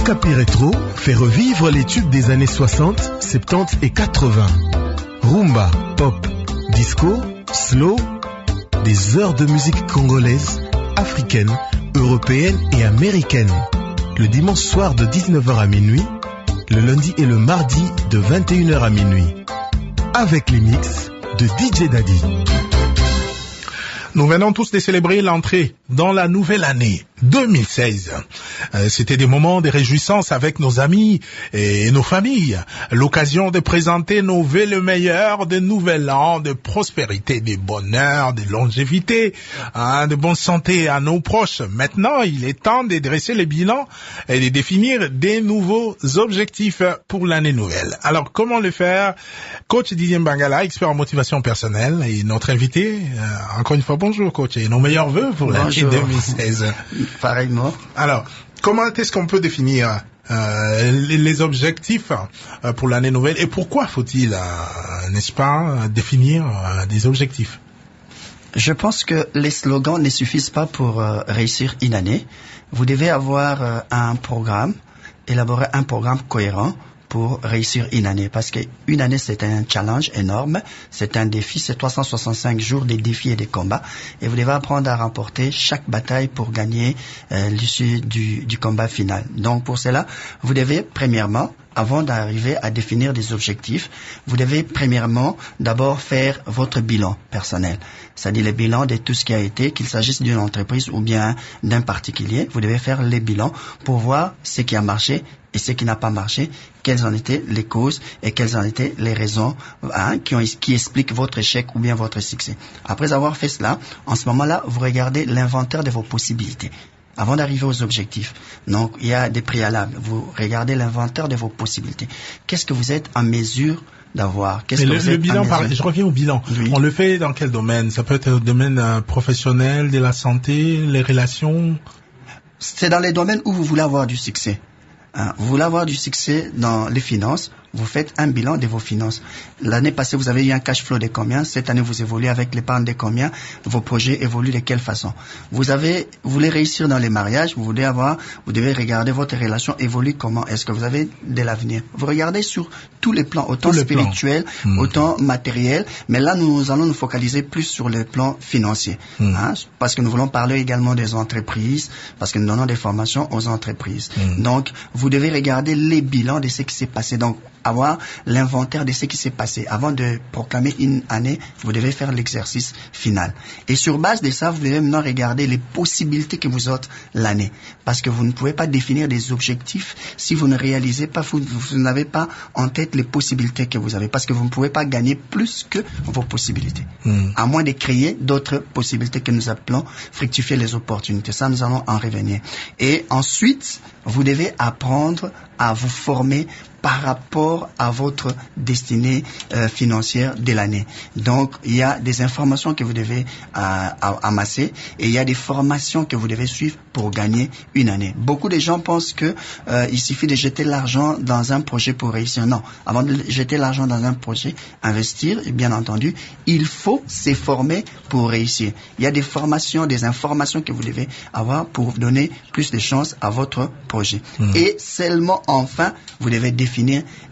Okapi Rétro fait revivre les tubes des années 60, 70 et 80. Rumba, pop, disco, slow, des heures de musique congolaise, africaine, européenne et américaine. Le dimanche soir de 19h à minuit, le lundi et le mardi de 21h à minuit. Avec les mix de DJ Daddy. Nous venons tous de célébrer l'entrée dans la nouvelle année 2016. C'était des moments de réjouissance avec nos amis et nos familles. L'occasion de présenter nos vœux le meilleur de nouvel an, de prospérité, de bonheur, de longévité, de bonne santé à nos proches. Maintenant, il est temps de dresser le bilan et de définir des nouveaux objectifs pour l'année nouvelle. Alors, comment le faire? Coach Didier Mbangala, expert en motivation personnelle, et notre invité, encore une fois, bonjour coach, et nos meilleurs vœux pour l'année 2016. Pareillement. Alors, comment est-ce qu'on peut définir les objectifs pour l'année nouvelle et pourquoi faut-il, n'est-ce pas, définir des objectifs? Je pense que les slogans ne suffisent pas pour réussir une année. Vous devez avoir un programme, élaborer un programme cohérent pour réussir une année. Parce qu'une année, c'est un challenge énorme, c'est un défi, c'est 365 jours de défis et de combats. Et vous devez apprendre à remporter chaque bataille pour gagner l'issue du combat final. Donc pour cela, vous devez premièrement, avant d'arriver à définir des objectifs, vous devez premièrement d'abord faire votre bilan personnel. C'est-à-dire le bilan de tout ce qui a été, qu'il s'agisse d'une entreprise ou bien d'un particulier. Vous devez faire les bilans pour voir ce qui a marché et ce qui n'a pas marché, quelles en étaient les causes et quelles en étaient les raisons qui expliquent votre échec ou bien votre succès. Après avoir fait cela, en ce moment-là, vous regardez l'inventaire de vos possibilités. Avant d'arriver aux objectifs. Donc, il y a des préalables. Vous regardez l'inventaire de vos possibilités. Qu'est-ce que vous êtes en mesure d'avoir? Le bilan, je reviens au bilan. Oui. On le fait dans quel domaine? Ça peut être le domaine professionnel, de la santé, les relations? C'est dans les domaines où vous voulez avoir du succès. Vous voulez avoir du succès dans les finances, vous faites un bilan de vos finances. L'année passée, vous avez eu un cash flow de combien? Cette année, vous évoluez avec l'épargne de combien? Vos projets évoluent de quelle façon? Vous voulez réussir dans les mariages, vous devez regarder votre relation évolue comment? Est-ce que vous avez de l'avenir? Vous regardez sur tous les plans, autant spirituel, autant matériel, mais là, nous allons nous focaliser plus sur le plan financier. Parce que nous voulons parler également des entreprises, parce que nous donnons des formations aux entreprises. Donc, vous devez regarder les bilans de ce qui s'est passé. Donc, avoir l'inventaire de ce qui s'est passé. Avant de proclamer une année, vous devez faire l'exercice final. Et sur base de ça, vous devez maintenant regarder les possibilités que vous offre l'année. Parce que vous ne pouvez pas définir des objectifs si vous ne réalisez pas, vous n'avez pas en tête les possibilités que vous avez. Parce que vous ne pouvez pas gagner plus que vos possibilités. À moins de créer d'autres possibilités que nous appelons fructifier les opportunités. Ça, nous allons en revenir. Et ensuite, vous devez apprendre à vous former par rapport à votre destinée financière de l'année. Donc, il y a des informations que vous devez amasser et il y a des formations que vous devez suivre pour gagner une année. Beaucoup de gens pensent que il suffit de jeter l'argent dans un projet pour réussir. Non, avant de jeter l'argent dans un projet, investir, et bien entendu, il faut se former pour réussir. Il y a des formations, des informations que vous devez avoir pour donner plus de chances à votre projet. Et seulement enfin, vous devez définir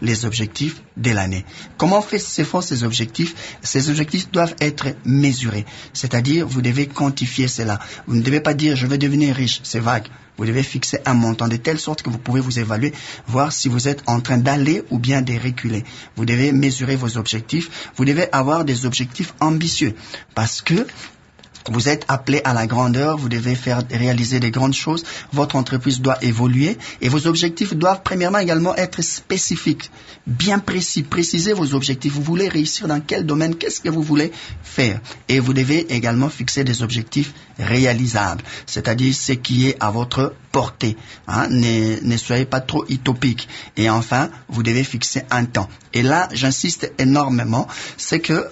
les objectifs de l'année. Comment se font ces objectifs? Ces objectifs doivent être mesurés. C'est-à-dire, vous devez quantifier cela. Vous ne devez pas dire, je veux devenir riche. C'est vague. Vous devez fixer un montant de telle sorte que vous pouvez vous évaluer, voir si vous êtes en train d'aller ou bien de reculer. Vous devez mesurer vos objectifs. Vous devez avoir des objectifs ambitieux. Parce que vous êtes appelé à la grandeur, vous devez réaliser des grandes choses, votre entreprise doit évoluer et vos objectifs doivent premièrement également être spécifiques, bien précis, précisez vos objectifs. Vous voulez réussir dans quel domaine, qu'est-ce que vous voulez faire? Et vous devez également fixer des objectifs réalisables, c'est-à-dire ce qui est à votre portée. Ne soyez pas trop utopique. Et enfin, vous devez fixer un temps. Et là, j'insiste énormément, c'est que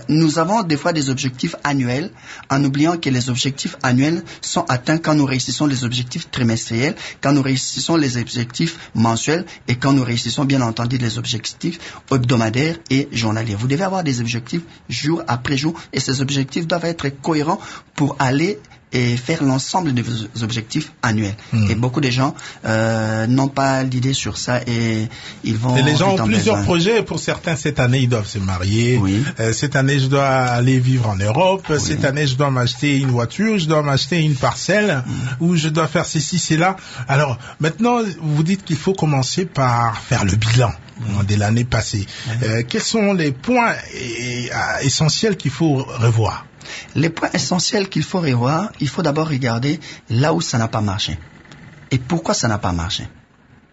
nous avons des fois des objectifs annuels en oubliant que les objectifs annuels sont atteints quand nous réussissons les objectifs trimestriels, quand nous réussissons les objectifs mensuels et quand nous réussissons bien entendu les objectifs hebdomadaires et journaliers. Vous devez avoir des objectifs jour après jour et ces objectifs doivent être cohérents pour aller et faire l'ensemble de vos objectifs annuels. Et beaucoup de gens n'ont pas l'idée sur ça et ils vont... Et les gens ont plusieurs projets. Pour certains, cette année, ils doivent se marier. Oui. Cette année, je dois aller vivre en Europe. Oui. Cette année, je dois m'acheter une voiture. Je dois m'acheter une parcelle. Ou je dois faire ceci, cela. Alors, maintenant, vous dites qu'il faut commencer par faire le bilan de l'année passée. Quels sont les points essentiels qu'il faut revoir? Les points essentiels qu'il faut revoir, il faut d'abord regarder là où ça n'a pas marché. Et pourquoi ça n'a pas marché.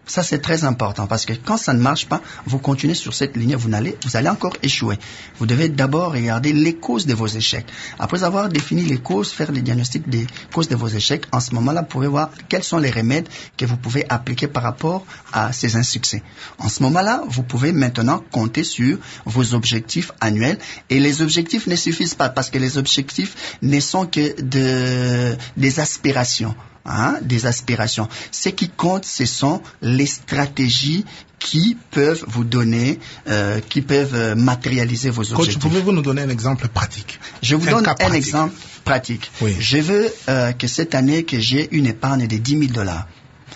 Ça, c'est très important parce que quand ça ne marche pas, vous continuez sur cette ligne, vous allez encore échouer. Vous devez d'abord regarder les causes de vos échecs. Après avoir défini les causes, faire les diagnostics des causes de vos échecs, en ce moment-là, vous pouvez voir quels sont les remèdes que vous pouvez appliquer par rapport à ces insuccès. En ce moment-là, vous pouvez maintenant compter sur vos objectifs annuels et les objectifs ne suffisent pas parce que les objectifs ne sont que des aspirations. Des aspirations. Ce qui compte, ce sont les stratégies qui peuvent vous donner, qui peuvent matérialiser vos objectifs. Coach, pouvez-vous nous donner un exemple pratique? Je vous donne un exemple pratique. Oui. Je veux que cette année, que j'ai une épargne de $10,000.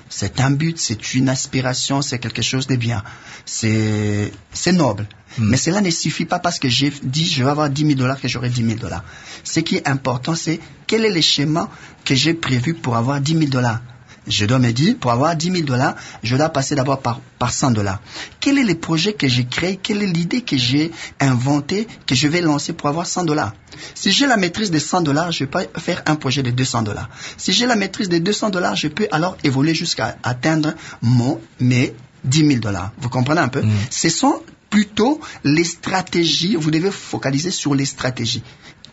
C'est un but, c'est une aspiration, c'est quelque chose de bien. C'est noble. Mais cela ne suffit pas parce que j'ai dit je vais avoir $10,000 que j'aurai $10,000. Ce qui est important, c'est quel est le schéma que j'ai prévu pour avoir $10,000. Je dois me dire, pour avoir $10,000, je dois passer d'abord par $100. Quel est le projet que j'ai créé? Quelle est l'idée que j'ai inventée, que je vais lancer pour avoir $100? Si j'ai la maîtrise de $100, je peux faire un projet de $200. Si j'ai la maîtrise de $200, je peux alors évoluer jusqu'à atteindre mes $10,000. Vous comprenez un peu? Ce sont plutôt les stratégies, vous devez focaliser sur les stratégies.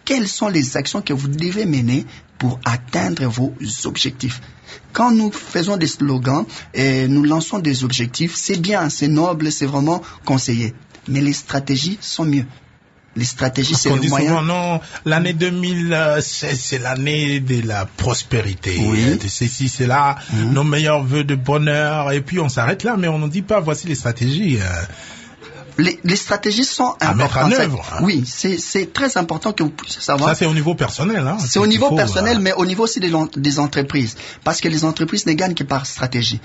Quelles sont les actions que vous devez mener pour atteindre vos objectifs? Quand nous faisons des slogans et nous lançons des objectifs, c'est bien, c'est noble, c'est vraiment conseillé. Mais les stratégies sont mieux. Les stratégies, c'est le moyen. Souvent, non, l'année 2016, c'est l'année de la prospérité. Oui. De ceci, c'est là, nos meilleurs vœux de bonheur. Et puis, on s'arrête là, mais on ne dit pas, voici les stratégies. Les stratégies sont importantes. À mettre en œuvre. Oui, c'est très important que vous puissiez savoir. Ça, c'est au niveau personnel. C'est au niveau personnel, mais au niveau aussi des entreprises. Parce que les entreprises ne gagnent que par stratégie.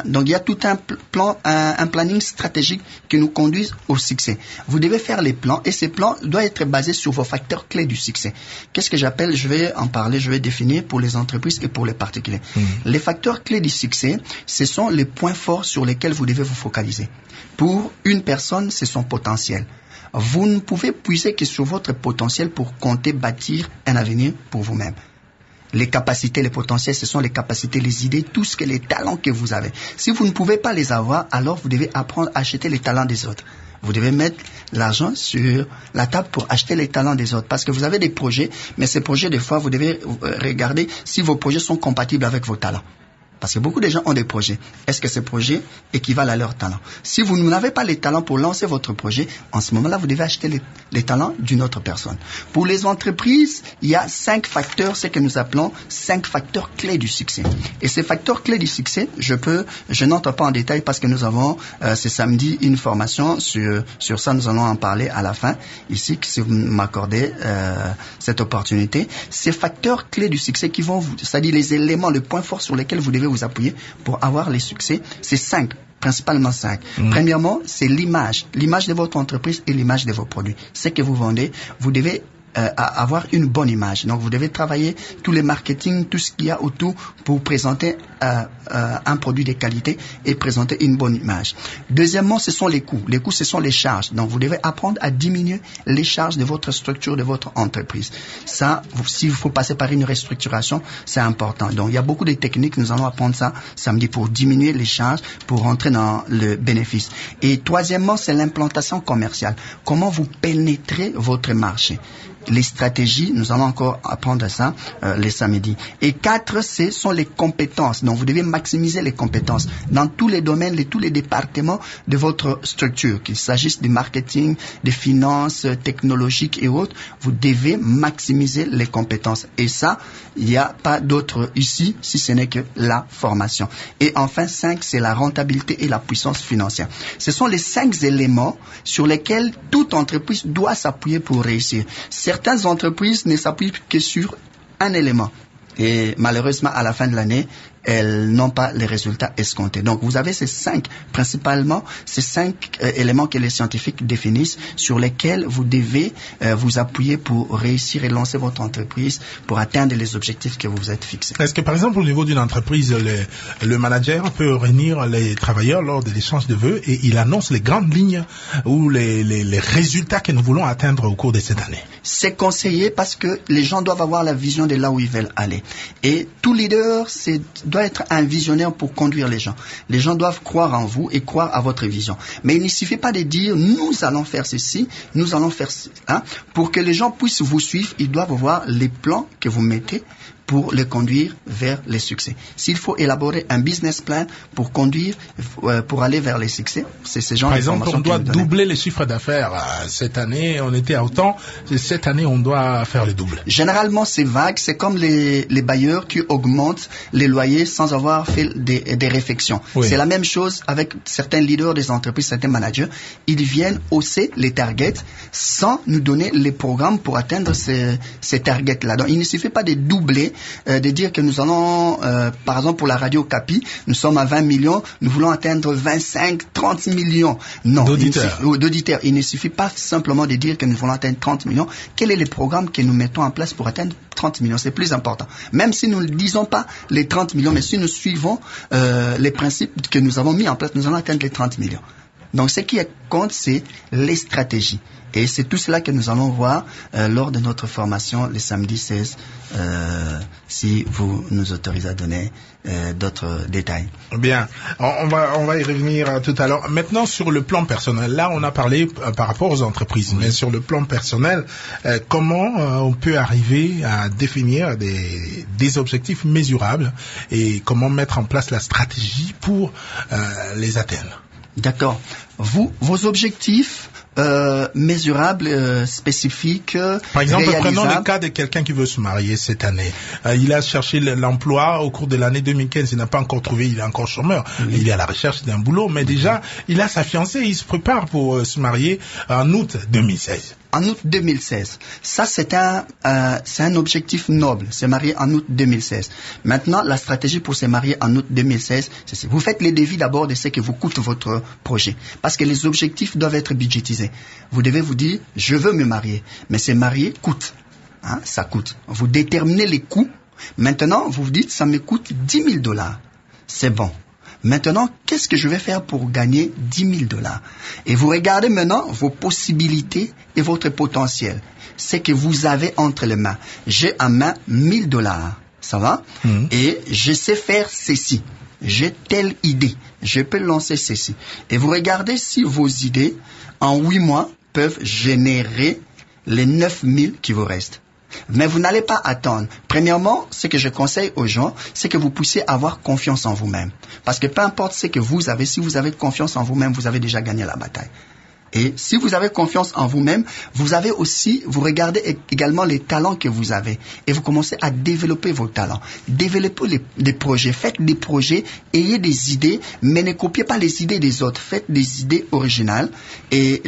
Donc, il y a tout un plan, un planning stratégique qui nous conduit au succès. Vous devez faire les plans et ces plans doivent être basés sur vos facteurs clés du succès. Qu'est-ce que j'appelle? Je vais en parler, je vais définir pour les entreprises et pour les particuliers. Les facteurs clés du succès, ce sont les points forts sur lesquels vous devez vous focaliser. Pour une personne, c'est son potentiel. Vous ne pouvez puiser que sur votre potentiel pour compter bâtir un avenir pour vous-même. Les capacités, les potentiels, ce sont les capacités, les idées, tout ce que les talents que vous avez. Si vous ne pouvez pas les avoir, alors vous devez apprendre à acheter les talents des autres. Vous devez mettre l'argent sur la table pour acheter les talents des autres. Parce que vous avez des projets, mais ces projets, des fois, vous devez regarder si vos projets sont compatibles avec vos talents. Parce que beaucoup de gens ont des projets. Est-ce que ces projets équivalent à leurs talents? Si vous n'avez pas les talents pour lancer votre projet, en ce moment-là, vous devez acheter les talents d'une autre personne. Pour les entreprises, il y a 5 facteurs, ce que nous appelons 5 facteurs clés du succès. Et ces facteurs clés du succès, je n'entre pas en détail parce que nous avons, ce samedi, une formation sur ça. Nous allons en parler à la fin, ici, si vous m'accordez cette opportunité. Ces facteurs clés du succès qui vont c'est-à-dire les éléments, le point fort sur lesquels vous devez vous appuyer pour avoir les succès, c'est 5, principalement 5. Premièrement, c'est l'image de votre entreprise et l'image de vos produits. Ce que vous vendez, vous devez avoir une bonne image. Donc, vous devez travailler tous les marketing, tout ce qu'il y a autour pour présenter un produit de qualité et présenter une bonne image. Deuxièmement, ce sont les coûts. Les coûts, ce sont les charges. Donc, vous devez apprendre à diminuer les charges de votre structure, de votre entreprise. Ça, s'il faut passer par une restructuration, c'est important. Donc, il y a beaucoup de techniques. Nous allons apprendre ça samedi pour diminuer les charges, pour rentrer dans le bénéfice. Et troisièmement, c'est l'implantation commerciale. Comment vous pénétrez votre marché? Les stratégies, nous allons encore apprendre ça les samedis. Et 4, ce sont les compétences. Donc, vous devez maximiser les compétences dans tous les domaines, tous les départements de votre structure, qu'il s'agisse du marketing, des finances, technologiques et autres. Vous devez maximiser les compétences. Et ça, il n'y a pas d'autre ici, si ce n'est que la formation. Et enfin, 5, c'est la rentabilité et la puissance financière. Ce sont les 5 éléments sur lesquels toute entreprise doit s'appuyer pour réussir. Certaines entreprises ne s'appuient que sur un élément, Et malheureusement, à la fin de l'année, elles n'ont pas les résultats escomptés. Donc, vous avez principalement ces cinq éléments que les scientifiques définissent sur lesquels vous devez vous appuyer pour réussir et lancer votre entreprise pour atteindre les objectifs que vous vous êtes fixés. Est-ce que, par exemple, au niveau d'une entreprise, le manager peut réunir les travailleurs lors de l'échange de vœux et il annonce les grandes lignes ou les résultats que nous voulons atteindre au cours de cette année? C'est conseillé parce que les gens doivent avoir la vision de là où ils veulent aller. Et tout leader, doit être un visionnaire pour conduire les gens. Les gens doivent croire en vous et croire à votre vision. Mais il ne suffit pas de dire, nous allons faire ceci, nous allons faire cela. Pour que les gens puissent vous suivre, ils doivent voir les plans que vous mettez pour les conduire vers les succès. S'il faut élaborer un business plan pour conduire, pour aller vers les succès, c'est ce genre d'informations. Par exemple, on doit doubler les chiffres d'affaires. Cette année, on était à autant. Cette année, on doit faire le double. Généralement, c'est vague. C'est comme les bailleurs qui augmentent les loyers sans avoir fait des réflexions. Oui. C'est la même chose avec certains leaders des entreprises, certains managers. Ils viennent hausser les targets sans nous donner les programmes pour atteindre ces targets-là. Donc, il ne suffit pas de doubler, de dire que nous allons, par exemple pour la radio Capi, nous sommes à 20 millions, nous voulons atteindre 25, 30 millions. Non, d'auditeurs. Il ne suffit pas simplement de dire que nous voulons atteindre 30 millions. Quel est le programme que nous mettons en place pour atteindre 30 millions? C'est plus important. Même si nous ne disons pas les 30 millions, mais si nous suivons les principes que nous avons mis en place, nous allons atteindre les 30 millions. Donc ce qui compte, c'est les stratégies. Et c'est tout cela que nous allons voir lors de notre formation le samedi 16, si vous nous autorisez à donner d'autres détails. Bien, on va y revenir tout à l'heure. Maintenant, sur le plan personnel, là on a parlé par rapport aux entreprises, mais sur le plan personnel, comment on peut arriver à définir des objectifs mesurables et comment mettre en place la stratégie pour les atteindre? D'accord. Vos objectifs mesurables, spécifiques, par exemple, prenons le cas de quelqu'un qui veut se marier cette année. Il a cherché l'emploi au cours de l'année 2015, il n'a pas encore trouvé, il est encore chômeur. Oui. Il est à la recherche d'un boulot, mais déjà, il a sa fiancée, il se prépare pour se marier en août 2016. En août 2016. Ça, c'est un objectif noble, se marier en août 2016. Maintenant, la stratégie pour se marier en août 2016, c'est vous faites les devis d'abord de ce que vous coûte votre projet. Parce que les objectifs doivent être budgétisés. Vous devez vous dire, je veux me marier. Mais se marier coûte. Hein, ça coûte. Vous déterminez les coûts. Maintenant, vous vous dites, ça me coûte $10,000. C'est bon. Maintenant, qu'est-ce que je vais faire pour gagner $10,000? Et vous regardez maintenant vos possibilités et votre potentiel. C'est que vous avez entre les mains. J'ai en main $1,000. Ça va? Et je sais faire ceci. J'ai telle idée. Je peux lancer ceci. Et vous regardez si vos idées, en 8 mois, peuvent générer les 9,000 qui vous restent. Mais vous n'allez pas attendre. Premièrement, ce que je conseille aux gens, c'est que vous puissiez avoir confiance en vous-même. Parce que peu importe ce que vous avez, si vous avez confiance en vous-même, vous avez déjà gagné la bataille. Et si vous avez confiance en vous-même, vous regardez également les talents que vous avez. Et vous commencez à développer vos talents. Développez des projets. Faites des projets. Ayez des idées. Mais ne copiez pas les idées des autres. Faites des idées originales. Et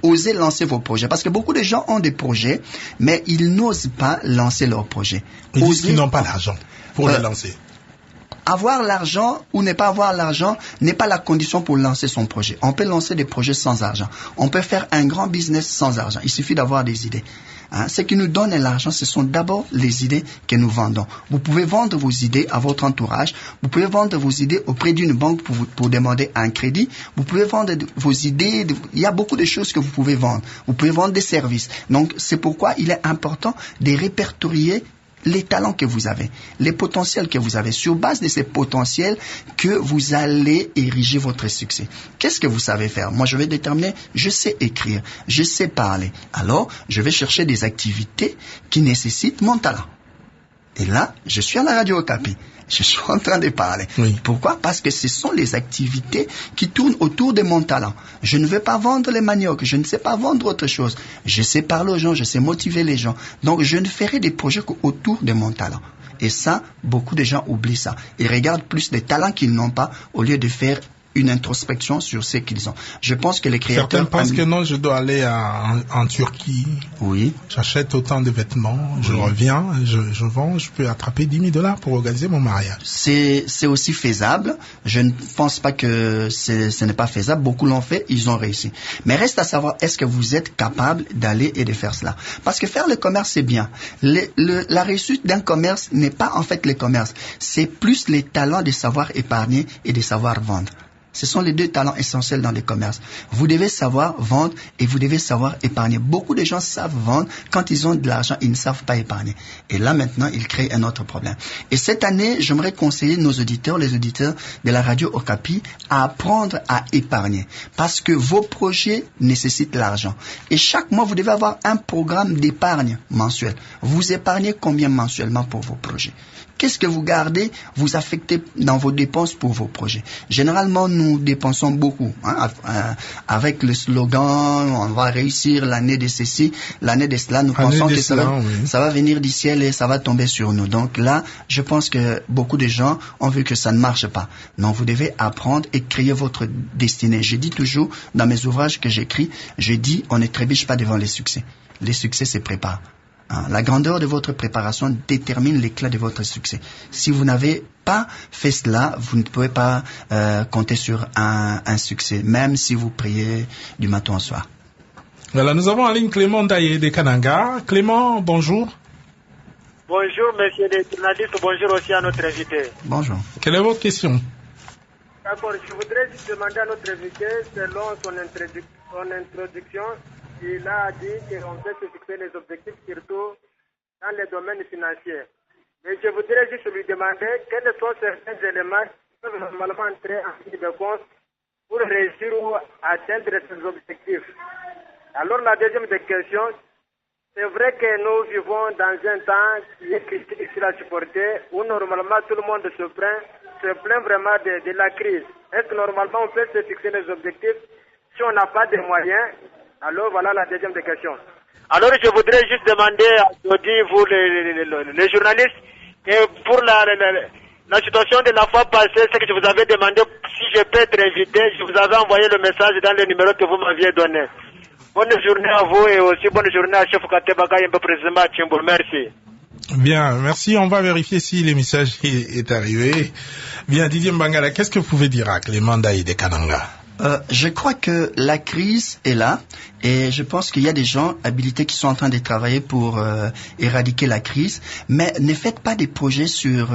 osez lancer vos projets. Parce que beaucoup de gens ont des projets, mais ils n'osent pas lancer leurs projets. Ils disent qu'ils n'ont pas l'argent pour les lancer. Avoir l'argent ou ne pas avoir l'argent n'est pas la condition pour lancer son projet. On peut lancer des projets sans argent. On peut faire un grand business sans argent. Il suffit d'avoir des idées. Ce qui nous donne l'argent, ce sont d'abord les idées que nous vendons. Vous pouvez vendre vos idées à votre entourage. Vous pouvez vendre vos idées auprès d'une banque pour demander un crédit. Vous pouvez vendre vos idées. Il y a beaucoup de choses que vous pouvez vendre. Vous pouvez vendre des services. Donc, c'est pourquoi il est important de répertorier les talents que vous avez, les potentiels que vous avez. Sur base de ces potentiels que vous allez ériger votre succès. Qu'est-ce que vous savez faire? Moi, je vais déterminer, je sais écrire, je sais parler. Alors, je vais chercher des activités qui nécessitent mon talent. Et là, je suis à la radio Okapi. Je suis en train de parler. Oui. Pourquoi? Parce que ce sont les activités qui tournent autour de mon talent. Je ne vais pas vendre les maniocs. Je ne sais pas vendre autre chose. Je sais parler aux gens. Je sais motiver les gens. Donc, je ne ferai des projets qu'autour de mon talent. Et ça, beaucoup de gens oublient ça. Ils regardent plus les talents qu'ils n'ont pas au lieu de faire une introspection sur ce qu'ils ont. Je pense que les créateurs... Certains pensent que non, je dois aller en Turquie. Oui. J'achète autant de vêtements, je reviens, je vends, je peux attraper $10,000 pour organiser mon mariage. C'est aussi faisable. Je ne pense pas que ce n'est pas faisable. Beaucoup l'ont fait, ils ont réussi. Mais reste à savoir, est-ce que vous êtes capable d'aller et de faire cela? Parce que faire le commerce, c'est bien. La réussite d'un commerce n'est pas en fait le commerce. C'est plus les talents de savoir épargner et de savoir vendre. Ce sont les deux talents essentiels dans les commerces. Vous devez savoir vendre et vous devez savoir épargner. Beaucoup de gens savent vendre. Quand ils ont de l'argent, ils ne savent pas épargner. Et là, maintenant, ils créent un autre problème. Et cette année, j'aimerais conseiller nos auditeurs, les auditeurs de la radio Okapi, à apprendre à épargner. Parce que vos projets nécessitent l'argent. Et chaque mois, vous devez avoir un programme d'épargne mensuel. Vous épargnez combien mensuellement pour vos projets? Qu'est-ce que vous gardez, vous affectez dans vos dépenses pour vos projets? Généralement, nous dépensons beaucoup. Avec le slogan, on va réussir l'année de ceci, l'année de cela. Nous pensons que ça va venir du ciel et ça va tomber sur nous. Donc là, je pense que beaucoup de gens ont vu que ça ne marche pas. Non, vous devez apprendre et créer votre destinée. Je dis toujours, dans mes ouvrages que j'écris, je dis, on ne trébuche pas devant les succès. Les succès se préparent. La grandeur de votre préparation détermine l'éclat de votre succès. Si vous n'avez pas fait cela, vous ne pouvez pas compter sur un succès, même si vous priez du matin au soir. Voilà, nous avons en ligne Clément Daye de Kananga. Clément, bonjour. Bonjour, monsieur le journaliste. Bonjour aussi à notre invité. Bonjour. Quelle est votre question? D'accord, je voudrais juste demander à notre invité, selon son introduction, il a dit qu'on peut se fixer les objectifs surtout dans les domaines financiers. Mais je voudrais juste lui demander quels sont certains éléments qui peuvent normalement entrer en ligne de compte pour réussir ou atteindre ces objectifs. Alors la deuxième question, c'est vrai que nous vivons dans un temps qui est difficile à supporter, où normalement tout le monde se plaint vraiment de la crise. Est-ce que normalement on peut se fixer les objectifs si on n'a pas de moyens? Alors voilà la deuxième des questions. Alors je voudrais juste demander à vous les journalistes, et pour la situation de la fois passée, c'est que je vous avais demandé si je peux être invité. Je vous avais envoyé le message dans le numéro que vous m'aviez donné. Bonne journée à vous et aussi bonne journée à Chef Katebaka et président Tchimboul. Merci. Bien, merci. On va vérifier si le message est arrivé. Bien, Didier Mbangala, qu'est-ce que vous pouvez dire à Clément Daye de Kananga? Je crois que la crise est là et je pense qu'il y a des gens habilités qui sont en train de travailler pour éradiquer la crise, mais ne faites pas des projets sur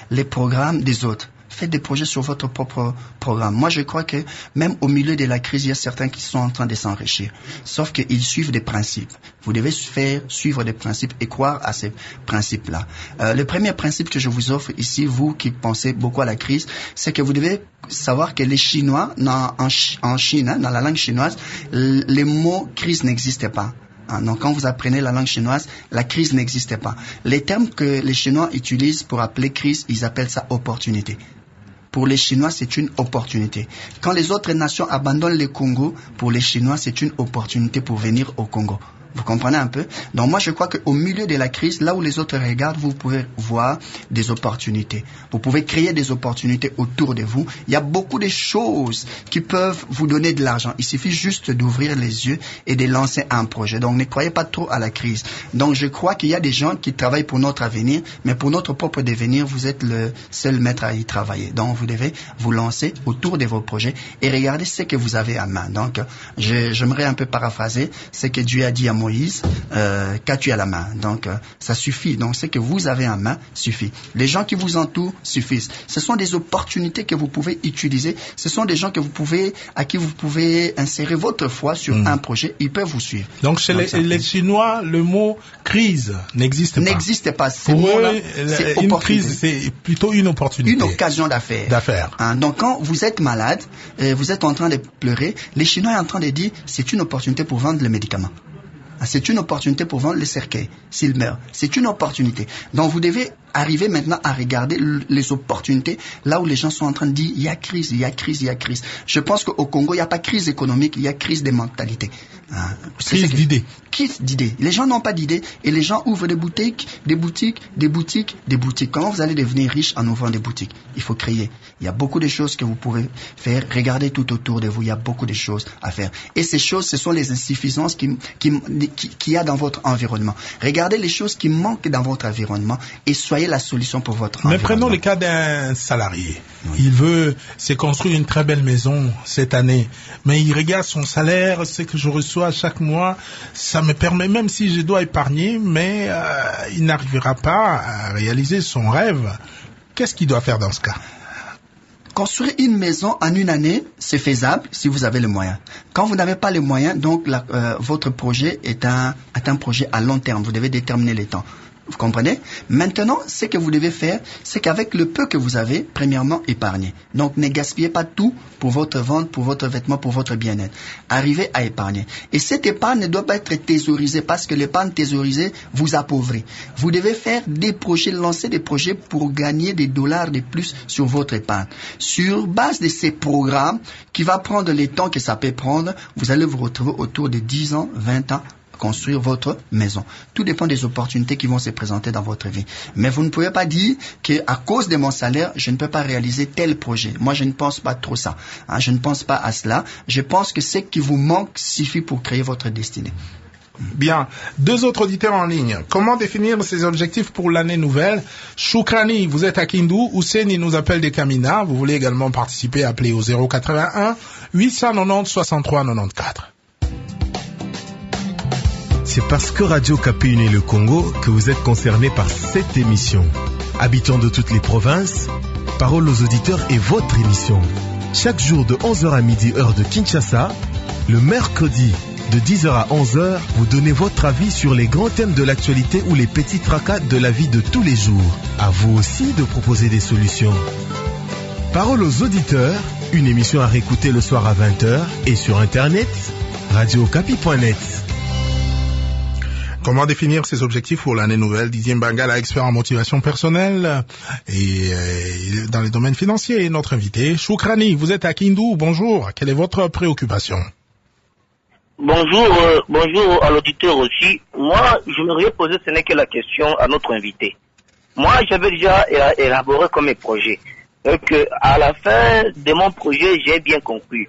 les programmes des autres. Faites des projets sur votre propre programme. Moi, je crois que même au milieu de la crise, il y a certains qui sont en train de s'enrichir. Sauf qu'ils suivent des principes. Vous devez suivre des principes et croire à ces principes-là. Le premier principe que je vous offre ici, vous qui pensez beaucoup à la crise, c'est que vous devez savoir que les Chinois, en Chine, dans la langue chinoise, les mots crise n'existent pas. Donc, quand vous apprenez la langue chinoise, la crise n'existait pas. Les termes que les Chinois utilisent pour appeler crise, ils appellent ça opportunité. Pour les Chinois, c'est une opportunité. Quand les autres nations abandonnent le Congo, pour les Chinois, c'est une opportunité pour venir au Congo. Vous comprenez un peu? Donc moi, je crois qu'au milieu de la crise, là où les autres regardent, vous pouvez voir des opportunités. Vous pouvez créer des opportunités autour de vous. Il y a beaucoup de choses qui peuvent vous donner de l'argent. Il suffit juste d'ouvrir les yeux et de lancer un projet. Donc ne croyez pas trop à la crise. Donc je crois qu'il y a des gens qui travaillent pour notre avenir, mais pour notre propre devenir, vous êtes le seul maître à y travailler. Donc vous devez vous lancer autour de vos projets et regarder ce que vous avez à main. Donc j'aimerais un peu paraphraser ce que Dieu a dit à Moïse, qu'as-tu à la main? Donc ça suffit. Donc ce que vous avez en main suffit. Les gens qui vous entourent suffisent. Ce sont des opportunités que vous pouvez utiliser. Ce sont des gens à qui vous pouvez insérer votre foi sur un projet. Ils peuvent vous suivre. Donc chez les Chinois, le mot crise n'existe pas. N'existe pas. Pour eux, une crise, c'est plutôt une opportunité. Une occasion d'affaires. Donc quand vous êtes malade, vous êtes en train de pleurer, les Chinois sont en train de dire c'est une opportunité pour vendre les médicaments. C'est une opportunité pour vendre le cercueil s'il meurt. C'est une opportunité. Donc vous devez arrivez maintenant à regarder les opportunités là où les gens sont en train de dire il y a crise, il y a crise, il y a crise. Je pense qu'au Congo, il n'y a pas crise économique, il y a crise des mentalités. Crise d'idées. Crise d'idées. Les gens n'ont pas d'idées et les gens ouvrent des boutiques, des boutiques, des boutiques, des boutiques. Comment vous allez devenir riche en ouvrant des boutiques? Il faut créer. Il y a beaucoup de choses que vous pouvez faire. Regardez tout autour de vous, il y a beaucoup de choses à faire. Et ces choses, ce sont les insuffisances qu'il y a dans votre environnement. Regardez les choses qui manquent dans votre environnement et soyez la solution pour votre environnement. Mais prenons le cas d'un salarié. Oui. Il veut se construire une très belle maison cette année, mais il regarde son salaire, ce que je reçois chaque mois, ça me permet, même si je dois épargner, mais il n'arrivera pas à réaliser son rêve. Qu'est-ce qu'il doit faire dans ce cas? Construire une maison en une année, c'est faisable si vous avez les moyens. Quand vous n'avez pas les moyens, donc votre projet est un projet à long terme. Vous devez déterminer les temps. Vous comprenez? Maintenant, ce que vous devez faire, c'est qu'avec le peu que vous avez, premièrement, épargnez. Donc, ne gaspillez pas tout pour votre vente, pour votre vêtement, pour votre bien-être. Arrivez à épargner. Et cette épargne ne doit pas être thésaurisée parce que l'épargne thésaurisée vous appauvrit. Vous devez faire des projets, lancer des projets pour gagner des dollars de plus sur votre épargne. Sur base de ces programmes, qui va prendre le temps que ça peut prendre, vous allez vous retrouver autour de 10 ans, 20 ans, construire votre maison. Tout dépend des opportunités qui vont se présenter dans votre vie. Mais vous ne pouvez pas dire qu'à cause de mon salaire, je ne peux pas réaliser tel projet. Moi, je ne pense pas trop ça. Je ne pense pas à cela. Je pense que ce qui vous manque suffit pour créer votre destinée. Bien. 2 autres auditeurs en ligne. Comment définir ses objectifs pour l'année nouvelle? Choukrani, vous êtes à Kindu. Ouseni nous appelle des Kamina. Vous voulez également participer, appelez au 081 890 63 94. C'est parce que Radio Okapi unit le Congo que vous êtes concerné par cette émission. Habitants de toutes les provinces, Parole aux auditeurs est votre émission. Chaque jour de 11h à midi, heure de Kinshasa, le mercredi de 10h à 11h, vous donnez votre avis sur les grands thèmes de l'actualité ou les petits tracas de la vie de tous les jours. À vous aussi de proposer des solutions. Parole aux auditeurs, une émission à réécouter le soir à 20h et sur Internet, radiookapi.net. Comment définir ses objectifs pour l'année nouvelle? Didier Mbangala, expert en motivation personnelle et dans les domaines financiers, notre invité. Choukrani, vous êtes à Kindu, bonjour. Quelle est votre préoccupation? Bonjour à l'auditeur aussi. Moi, je m'aurais posé, ce n'est que la question à notre invité. Moi, j'avais déjà élaboré comme un projet. Et que, à la fin de mon projet, j'ai bien compris.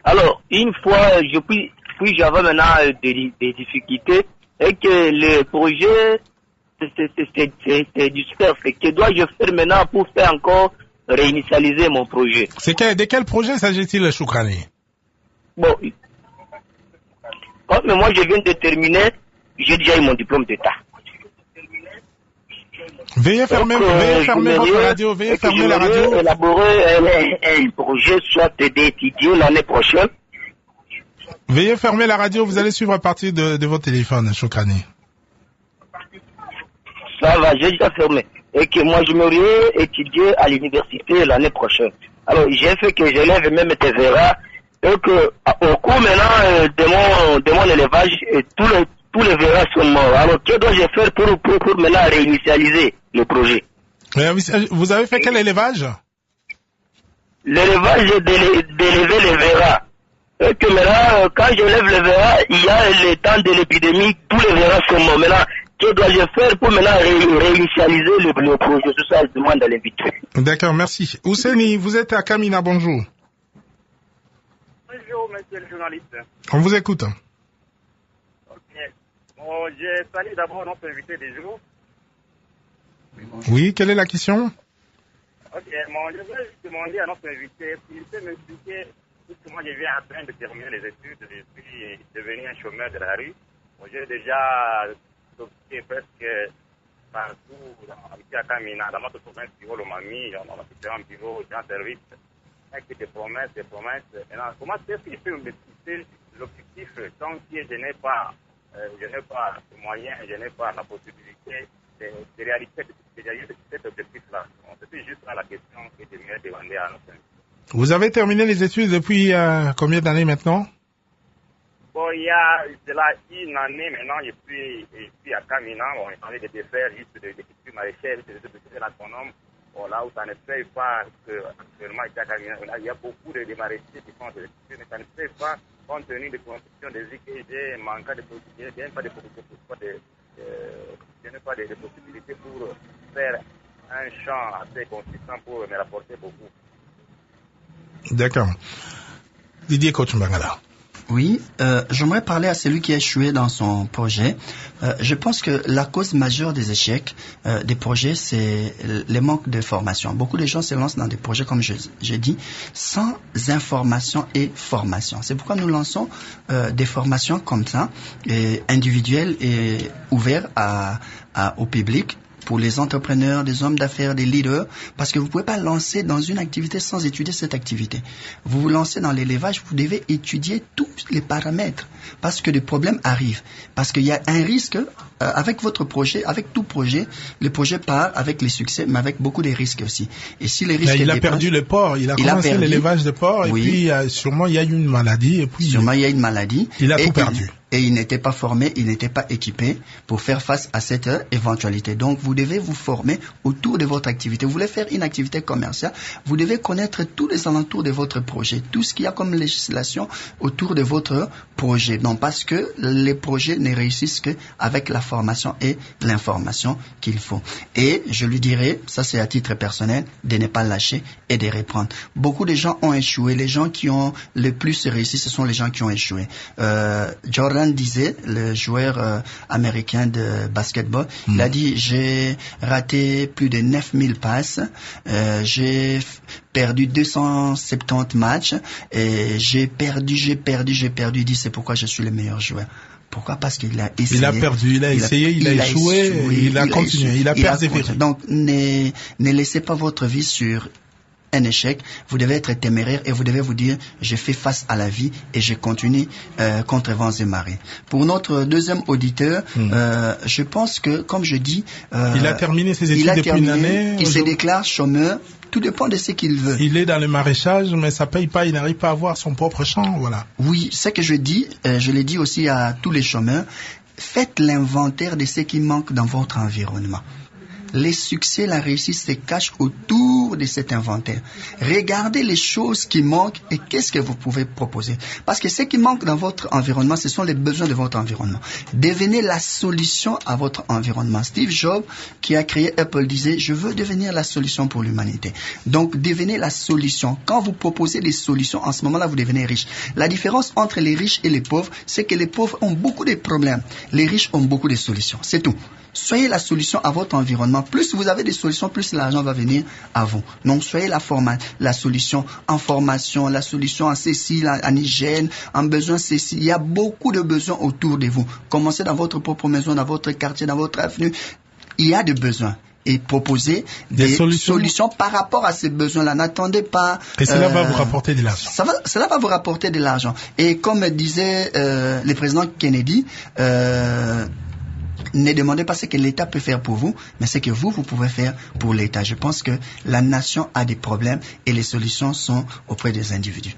Alors, une fois, puis j'avais maintenant des difficultés et que le projet c'est dispersé. Que dois-je faire maintenant pour faire encore réinitialiser mon projet? De quel projet s'agit-il, Choukrani? Bon, comme moi je viens de terminer, j'ai déjà eu mon diplôme d'État. Veuillez fermer votre radio, veuillez fermer la radio. Élaborer un projet soit d'étudier l'année prochaine. Veuillez fermer la radio, vous allez suivre à partir de votre téléphone, Choukrani. Ça va, j'ai déjà fermé. Et que moi, je m'aurais étudié à l'université l'année prochaine. Alors, j'ai fait que j'élève même tes verras. Et que, au cours maintenant de mon élevage, tous les verras sont morts. Alors, que dois-je faire pour maintenant réinitialiser le projet? Vous avez fait quel élevage? L'élevage d'élever les verras. Et que maintenant, quand je lève le verra, il y a le temps de l'épidémie, tous les verras sont morts. Maintenant, que dois-je faire pour maintenant réinitialiser le projet? C'est ça, je demande à l'invité. D'accord, merci. Ouseni, vous êtes à Kamina, bonjour. Bonjour, monsieur le journaliste. On vous écoute. Ok. Bon, je salue d'abord notre invité du jour. Oui, quelle est la question? Ok, bon, je voudrais demander à notre invité s'il peut m'expliquer. Moi, je viens en train de terminer les études, je suis devenu un chômeur de la rue. Bon, j'ai déjà occupé presque partout, ici à Kamina, dans notre province, bureau Lomami, on a fait un bureau, j'ai un service, avec des promesses. Maintenant, comment est-ce que je peux m'expliquer l'objectif tant que je n'ai pas les moyens, je n'ai pas la possibilité de réaliser cet objectif-là? C'est juste là la question que j'aimerais demander à notre invité. Vous avez terminé les études depuis combien d'années maintenant? Bon, il y a de là une année maintenant, et puis à Kamina, on est en train de faire juste de culture maraîchère, de l'agronome. Bon, là où ça ne fait pas, que actuellement, il y a beaucoup de maraîchers qui font de l'agriculture, mais ça ne fait pas, compte tenu des conditions des IKG, manquant de possibilités, il n'y a pas de possibilités pour faire un champ assez consistant pour me rapporter beaucoup. D'accord. Didier Kochumbangala. Oui, j'aimerais parler à celui qui a échoué dans son projet. Je pense que la cause majeure des échecs des projets, c'est le manque de formation. Beaucoup de gens se lancent dans des projets, comme j'ai dit, sans information et formation. C'est pourquoi nous lançons des formations comme ça, individuelles et ouvertes au public, pour les entrepreneurs, des hommes d'affaires, des leaders, parce que vous ne pouvez pas lancer dans une activité sans étudier cette activité. Vous vous lancez dans l'élevage, vous devez étudier tous les paramètres, parce que des problèmes arrivent. Parce qu'il y a un risque avec votre projet, avec tout projet, le projet part avec les succès, mais avec beaucoup de risques aussi. Et si les risques il a perdu le porc, il a commencé l'élevage de porc, oui. Et puis sûrement il y a eu une maladie. Et puis, sûrement il y a une maladie. Il a tout perdu. Et il n'était pas formé, il n'était pas équipé pour faire face à cette éventualité. Donc, vous devez vous former autour de votre activité. Vous voulez faire une activité commerciale, vous devez connaître tous les alentours de votre projet, tout ce qu'il y a comme législation autour de votre projet. Non, parce que les projets ne réussissent qu'avec la formation et l'information qu'il faut. Et je lui dirais, ça c'est à titre personnel, de ne pas lâcher et de reprendre. Beaucoup de gens ont échoué. Les gens qui ont le plus réussi, ce sont les gens qui ont échoué. Jordan disait, le joueur américain de basketball, il a dit, j'ai raté plus de 9000 passes, j'ai perdu 270 matchs, et j'ai perdu, il dit, c'est pourquoi je suis le meilleur joueur. Pourquoi? Parce qu'il a essayé. Il a perdu, il a essayé, il a échoué, il a continué, il a persévéré. Donc, ne laissez pas votre vie sur un échec. Vous devez être téméraire et vous devez vous dire, je fais face à la vie et je continue contre vents et marées. Pour notre deuxième auditeur, je pense que, comme je dis, il a terminé ses études depuis une année. Il se déclare chômeur. Tout dépend de ce qu'il veut. Il est dans le maraîchage, mais ça paye pas, il n'arrive pas à avoir son propre champ, voilà. Oui, ce que je dis, je l'ai dit aussi à tous les chômeurs, faites l'inventaire de ce qui manque dans votre environnement. Les succès, la réussite se cachent autour de cet inventaire. Regardez les choses qui manquent et qu'est-ce que vous pouvez proposer. Parce que ce qui manque dans votre environnement, ce sont les besoins de votre environnement. Devenez la solution à votre environnement. Steve Jobs, qui a créé Apple, disait, je veux devenir la solution pour l'humanité. Donc, devenez la solution. Quand vous proposez des solutions, en ce moment-là, vous devenez riche. La différence entre les riches et les pauvres, c'est que les pauvres ont beaucoup de problèmes. Les riches ont beaucoup de solutions. C'est tout. Soyez la solution à votre environnement. Plus vous avez des solutions, plus l'argent va venir à vous. Donc, soyez la solution en formation, la solution en ceci, en hygiène, en besoin ceci. Il y a beaucoup de besoins autour de vous. Commencez dans votre propre maison, dans votre quartier, dans votre avenue. Il y a des besoins. Et proposer des solutions par rapport à ces besoins-là. N'attendez pas. Et cela va vous rapporter de l'argent. Cela va vous rapporter de l'argent. Et comme disait le président Kennedy, ne demandez pas ce que l'État peut faire pour vous, mais ce que vous pouvez faire pour l'État. Je pense que la nation a des problèmes et les solutions sont auprès des individus.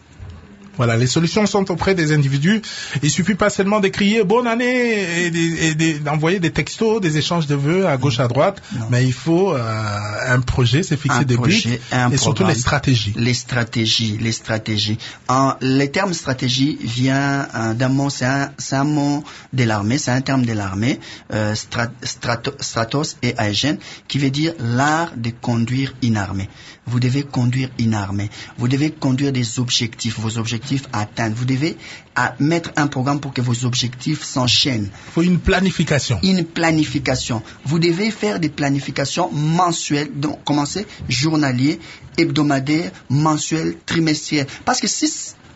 Voilà, les solutions sont auprès des individus. Il suffit pas seulement de crier bonne année et d'envoyer des textos, des échanges de vœux à gauche à droite, mais il faut un projet, c'est fixer des buts et surtout les stratégies. Les stratégies. Le terme stratégie vient d'un mot, c'est un mot de l'armée, c'est un terme de l'armée, stratos et agène, qui veut dire l'art de conduire une armée. Vous devez conduire une armée. Vous devez conduire des objectifs, vos objectifs à atteindre. Vous devez mettre un programme pour que vos objectifs s'enchaînent. Il faut une planification. Vous devez faire des planifications mensuelles, donc commencez journalier, hebdomadaire, mensuel, trimestriel. Parce que si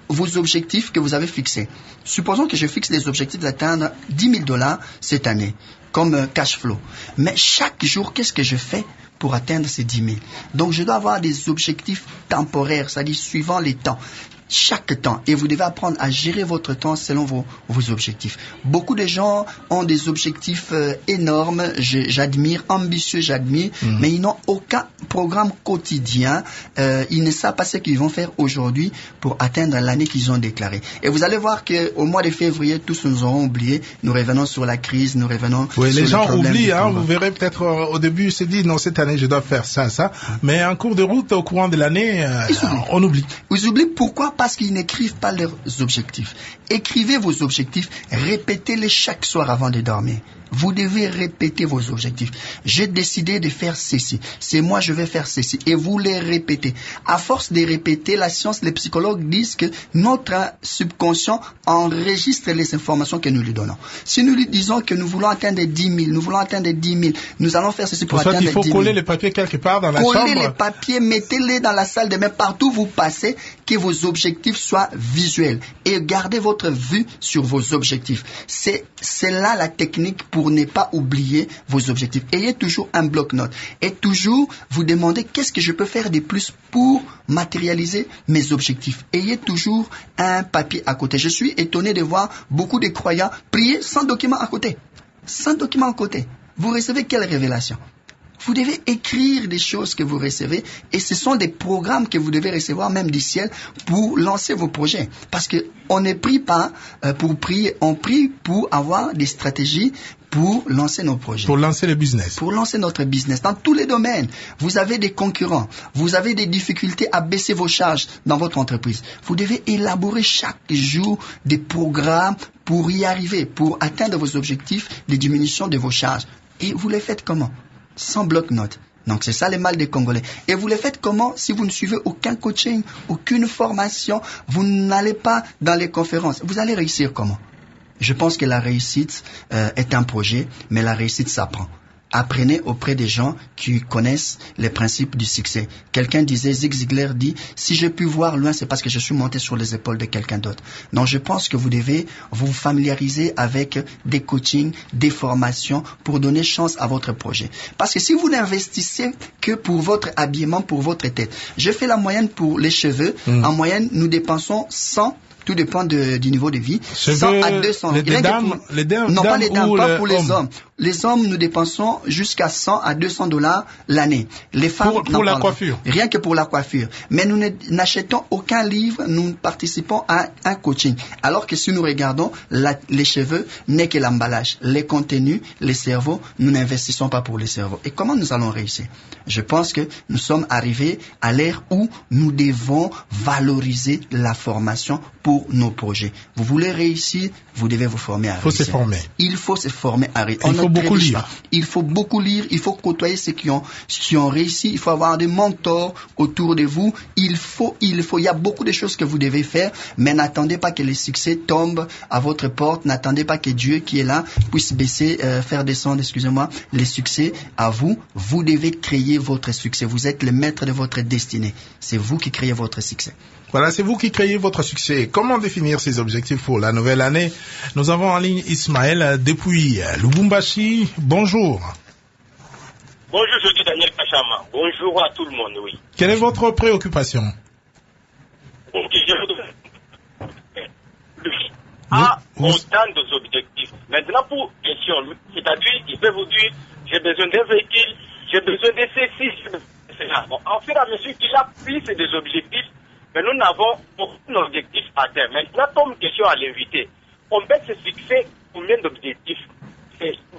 vos objectifs que vous avez fixés, supposons que je fixe les objectifs d'atteindre $10,000 cette année, comme cash flow. Mais chaque jour, qu'est-ce que je fais pour atteindre ces 10 000? Donc, je dois avoir des objectifs temporaires, c'est-à-dire suivant les temps. chaque temps. Et vous devez apprendre à gérer votre temps selon vos objectifs. Beaucoup de gens ont des objectifs énormes, j'admire, ambitieux, mais ils n'ont aucun programme quotidien. Ils ne savent pas ce qu'ils vont faire aujourd'hui pour atteindre l'année qu'ils ont déclarée. Et vous allez voir qu'au mois de février, tous nous aurons oublié. Nous revenons sur la crise, nous revenons sur les gens oublient, vous verrez peut-être au début, ils se disent, non, cette année, je dois faire ça. Mais en cours de route, au courant de l'année, on oublie. Ils oublient pourquoi? Parce qu'ils n'écrivent pas leurs objectifs. Écrivez vos objectifs, répétez-les chaque soir avant de dormir. Vous devez répéter vos objectifs. J'ai décidé de faire ceci. C'est moi, je vais faire ceci. Et vous les répétez. À force de répéter, la science, les psychologues disent que notre subconscient enregistre les informations que nous lui donnons. Si nous lui disons que nous voulons atteindre 10 000, nous allons faire ceci pour atteindre 10 000. Il faut coller les papiers quelque part dans la chambre. Collez les papiers, mettez-les dans la salle de bain, partout où vous passez, que vos objectifs soient visuels. Et gardez votre vue sur vos objectifs. C'est là la technique pour ne pas oublier vos objectifs. Ayez toujours un bloc-notes et toujours vous demandez qu'est-ce que je peux faire de plus pour matérialiser mes objectifs. Ayez toujours un papier à côté. Je suis étonné de voir beaucoup de croyants prier sans document à côté. Sans document à côté. Vous recevez quelle révélation? Vous devez écrire des choses que vous recevez et ce sont des programmes que vous devez recevoir même du ciel pour lancer vos projets. Parce que on ne prie pas pour prier, on prie pour avoir des stratégies pour lancer nos projets. Pour lancer le business. Pour lancer notre business dans tous les domaines. Vous avez des concurrents, vous avez des difficultés à baisser vos charges dans votre entreprise. Vous devez élaborer chaque jour des programmes pour y arriver, pour atteindre vos objectifs de diminution de vos charges. Et vous les faites comment? Sans bloc-notes. Donc c'est ça le mal des Congolais. Et vous le faites comment? Si vous ne suivez aucun coaching, aucune formation, vous n'allez pas dans les conférences. Vous allez réussir comment? Je pense que la réussite est un projet, mais la réussite s'apprend. Apprenez auprès des gens qui connaissent les principes du succès. Quelqu'un disait, Zig Ziglar dit, si j'ai pu voir loin, c'est parce que je suis monté sur les épaules de quelqu'un d'autre. Donc je pense que vous devez vous familiariser avec des coachings, des formations pour donner chance à votre projet. Parce que si vous n'investissez que pour votre habillement, pour votre tête, je fais la moyenne pour les cheveux. En moyenne, nous dépensons 100. Tout dépend du niveau de vie. 100 à 200. Les dames, non, pas les dames, pas pour les hommes. Les hommes, nous dépensons jusqu'à 100 à 200 dollars l'année. Les femmes, pour la coiffure. Rien que pour la coiffure. Mais nous n'achetons aucun livre, nous participons à un coaching. Alors que si nous regardons, les cheveux n'est que l'emballage. Les contenus, les cerveaux, nous n'investissons pas pour les cerveaux. Et comment nous allons réussir? Je pense que nous sommes arrivés à l'ère où nous devons valoriser la formation pour nos projets. Vous voulez réussir, vous devez vous former à réussir. Il faut se former à réussir. Il faut beaucoup lire. Il faut beaucoup lire, il faut côtoyer ceux qui ont réussi, il faut avoir des mentors autour de vous. Il y a beaucoup de choses que vous devez faire, mais n'attendez pas que le succès tombe à votre porte, n'attendez pas que Dieu qui est là puisse faire descendre, les succès à vous. Vous devez créer votre succès. Vous êtes le maître de votre destinée. C'est vous qui créez votre succès. Voilà, c'est vous qui créez votre succès. Comment définir ces objectifs pour la nouvelle année? Nous avons en ligne Ismaël depuis Lubumbashi. Bonjour. Bonjour, je suis Daniel Kachama. Bonjour à tout le monde, oui. Quelle est votre préoccupation? Autant d'objectifs. Maintenant, pour question, c'est-à-dire, il peut vous dire, j'ai besoin d'un véhicule, j'ai besoin de ceci, j'ai besoin de cela. Bon, en fait, à mesure qu'il a pris des objectifs, mais nous n'avons aucun objectif à terme. Maintenant, comme question à l'invité, on peut se fixer combien d'objectifs?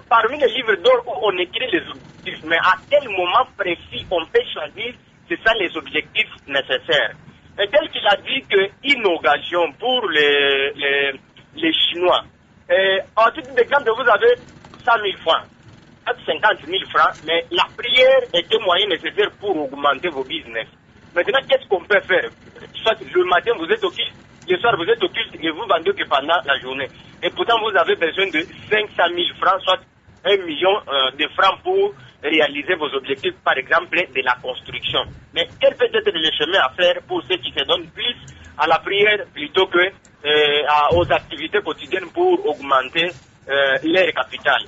Parmi les livres d'or où on écrit les objectifs, mais à quel moment précis on peut choisir, c'est ça les objectifs nécessaires. Et tel qu'il a dit que innovation pour les Chinois. En titre d'exemple, vous avez 100 000 francs, 50 000 francs, mais la prière est un moyen nécessaire pour augmenter vos business. Maintenant, qu'est-ce qu'on peut faire? Soit le matin, vous êtes occupé, le soir, vous êtes occupé et vous vendez que pendant la journée. Et pourtant, vous avez besoin de 500 000 francs, soit 1 million de francs pour réaliser vos objectifs, par exemple, de la construction. Mais quel peut être le chemin à faire pour ceux qui se donnent plus à la prière plutôt que aux activités quotidiennes pour augmenter leur capital?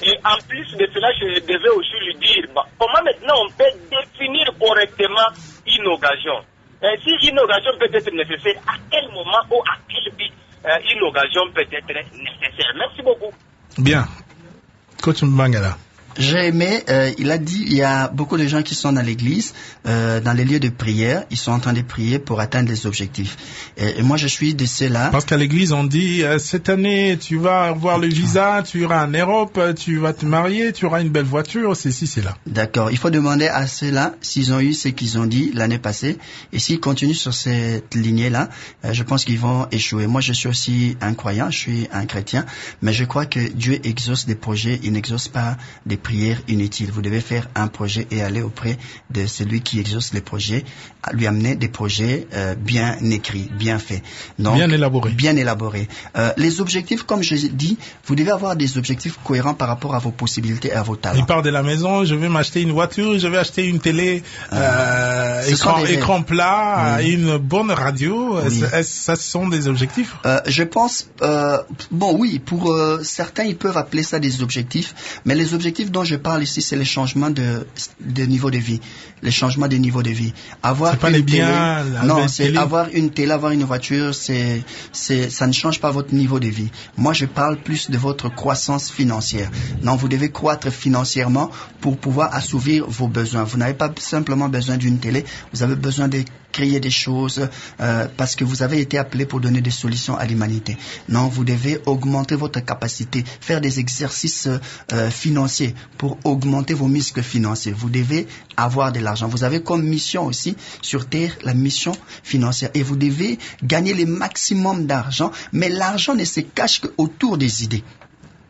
Et en plus de cela, je devais aussi lui dire, comment maintenant on peut définir correctement innovation? Si une occasion peut être nécessaire, à quel moment ou à quel but une occasion peut être nécessaire? Merci beaucoup. Bien. Coach Mbangala. J'ai aimé, il a dit, il y a beaucoup de gens qui sont dans l'église, dans les lieux de prière, ils sont en train de prier pour atteindre les objectifs. Et moi, je suis de ceux-là. Parce qu'à l'église, on dit, cette année, tu vas avoir le visa, tu iras en Europe, tu vas te marier, tu auras une belle voiture, c'est ci, c'est là. D'accord. Il faut demander à ceux-là s'ils ont eu ce qu'ils ont dit l'année passée. Et s'ils continuent sur cette lignée-là, je pense qu'ils vont échouer. Moi, je suis aussi un croyant, je suis un chrétien, mais je crois que Dieu exauce des projets, il n'exauce pas des prière inutile. Vous devez faire un projet et aller auprès de celui qui exauce les projets, à lui amener des projets bien écrits, bien faits. Donc, bien élaborés. Bien élaborés. Les objectifs, comme je dis, vous devez avoir des objectifs cohérents par rapport à vos possibilités et à vos talents. Il part de la maison, je vais m'acheter une voiture, je vais acheter une télé, écran plat, une bonne radio. Oui. Ça, ce sont des objectifs? Je pense, bon oui, pour certains, ils peuvent appeler ça des objectifs, mais les objectifs dont je parle ici, c'est les changements de niveau de vie. Les changements de niveau de vie. Avoir c'est pas les biens. Non, c'est avoir une télé, avoir une voiture, ça ne change pas votre niveau de vie. Moi, je parle plus de votre croissance financière. Non, vous devez croître financièrement pour pouvoir assouvir vos besoins. Vous n'avez pas simplement besoin d'une télé, vous avez besoin de créer des choses parce que vous avez été appelé pour donner des solutions à l'humanité. Non, vous devez augmenter votre capacité, faire des exercices financiers pour augmenter vos muscles financiers. Vous devez avoir de l'argent. Vous avez comme mission aussi sur Terre la mission financière et vous devez gagner le maximum d'argent, mais l'argent ne se cache qu'autour des idées.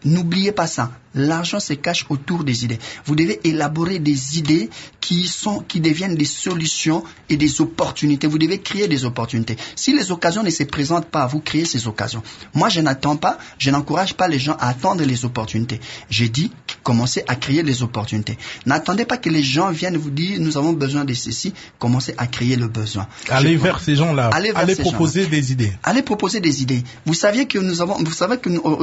N'oubliez pas ça. L'argent se cache autour des idées. Vous devez élaborer des idées qui deviennent des solutions et des opportunités. Vous devez créer des opportunités. Si les occasions ne se présentent pas, vous créez ces occasions. Moi, je n'encourage pas les gens à attendre les opportunités. J'ai dit, commencez à créer les opportunités. N'attendez pas que les gens viennent vous dire, nous avons besoin de ceci. Commencez à créer le besoin. Allez vers ces gens-là. Allez proposer des idées. Allez proposer des idées. Vous savez que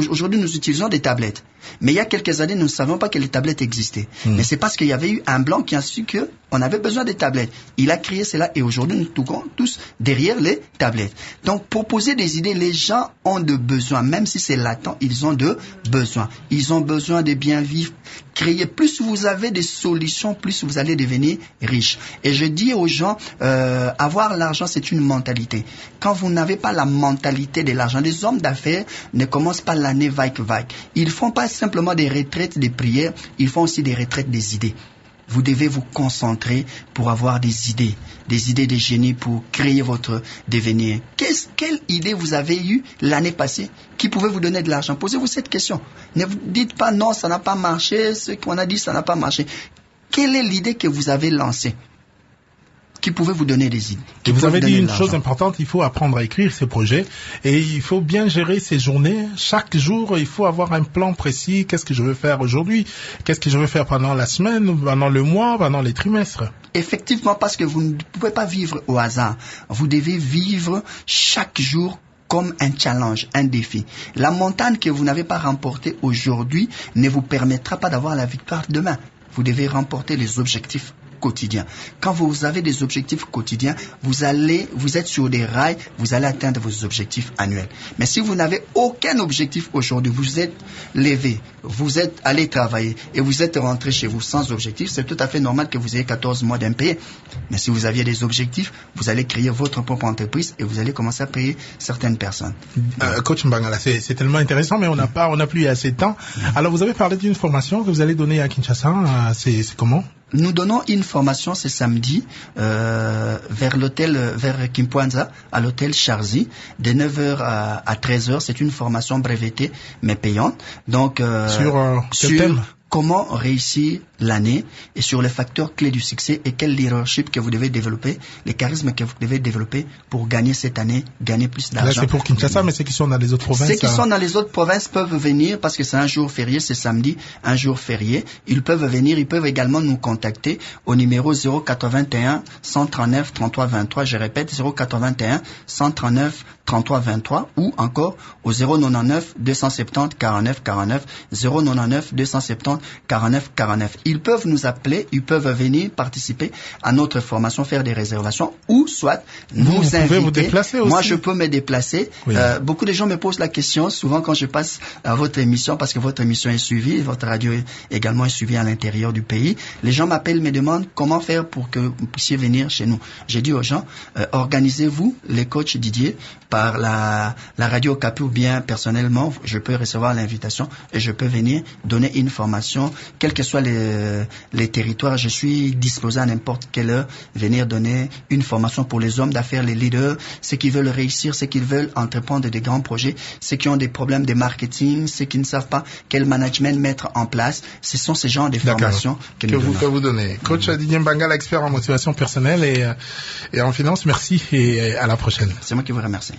aujourd'hui, nous utilisons des tablettes. Mais il y a quelques années, nous ne savions pas que les tablettes existaient. Mais c'est parce qu'il y avait eu un blanc qui a su qu'on avait besoin des tablettes. Il a créé cela et aujourd'hui, nous tournons tous derrière les tablettes. Donc, proposer des idées, les gens ont de besoins. Même si c'est latent, ils ont de besoins. Ils ont besoin de bien vivre. Créer. Plus vous avez des solutions, plus vous allez devenir riche. Et je dis aux gens, avoir l'argent, c'est une mentalité. Quand vous n'avez pas la mentalité de l'argent, les hommes d'affaires ne commencent pas l'année vague. Ils font pas simplement des retraites des prières, ils font aussi des retraites des idées. Vous devez vous concentrer pour avoir des idées de génie pour créer votre devenir. Quelle idée vous avez eue l'année passée qui pouvait vous donner de l'argent? Posez-vous cette question. Ne vous dites pas non, ça n'a pas marché, ce qu'on a dit, ça n'a pas marché. Quelle est l'idée que vous avez lancée qui pouvait vous donner des idées? Et vous avez dit une chose importante, il faut apprendre à écrire ses projets et il faut bien gérer ses journées. Chaque jour, il faut avoir un plan précis. Qu'est-ce que je veux faire aujourd'hui? Qu'est-ce que je veux faire pendant la semaine, pendant le mois, pendant les trimestres? Effectivement, parce que vous ne pouvez pas vivre au hasard. Vous devez vivre chaque jour comme un challenge, un défi. La montagne que vous n'avez pas remportée aujourd'hui ne vous permettra pas d'avoir la victoire demain. Vous devez remporter les objectifs quotidiens. Quand vous avez des objectifs quotidiens, vous êtes sur des rails, vous allez atteindre vos objectifs annuels. Mais si vous n'avez aucun objectif aujourd'hui, vous êtes levé, vous êtes allé travailler et vous êtes rentré chez vous sans objectif, c'est tout à fait normal que vous ayez 14 mois d'impayés. Mais si vous aviez des objectifs, vous allez créer votre propre entreprise et vous allez commencer à payer certaines personnes. Coach Mbangala, c'est tellement intéressant, mais on n'a plus assez de temps. Alors, vous avez parlé d'une formation que vous allez donner à Kinshasa. C'est comment? Nous donnons une formation ce samedi vers Kimpwanza, à l'hôtel Charzi, de 9h à 13h. C'est une formation brevetée, mais payante. Donc, sur quel thème? Comment réussir l'année et sur les facteurs clés du succès et quel leadership que vous devez développer, les charismes que vous devez développer pour gagner cette année, gagner plus d'argent. Là, c'est pour Kinshasa, mais ceux qui sont dans les autres provinces. Ceux qui sont dans les autres provinces peuvent venir parce que c'est un jour férié, c'est samedi, un jour férié. Ils peuvent venir, ils peuvent également nous contacter au numéro 081 139 33 23. Je répète, 081 139 33 23 ou encore au 099 270 49 49, 099 270 49 49. Ils peuvent nous appeler, ils peuvent venir participer à notre formation, faire des réservations ou soit nous inviter. Vous déplacer aussi. Moi, je peux me déplacer. Oui. Beaucoup de gens me posent la question souvent quand je passe à votre émission, parce que votre émission est suivie, votre radio également est suivie à l'intérieur du pays. Les gens m'appellent, me demandent comment faire pour que vous puissiez venir chez nous. J'ai dit aux gens, organisez-vous, les coachs Didier, par la radio Okapi ou bien personnellement, je peux recevoir l'invitation et je peux venir donner une formation, quels que soient les territoires. Je suis disposé à n'importe quelle heure venir donner une formation pour les hommes d'affaires, les leaders, ceux qui veulent réussir, ceux qui veulent entreprendre des grands projets, ceux qui ont des problèmes de marketing, ceux qui ne savent pas quel management mettre en place. Ce sont ces genres de formations que vous donnez. Coach Didier Mbangala, expert en motivation personnelle et en finance, merci et à la prochaine. C'est moi qui vous remercie.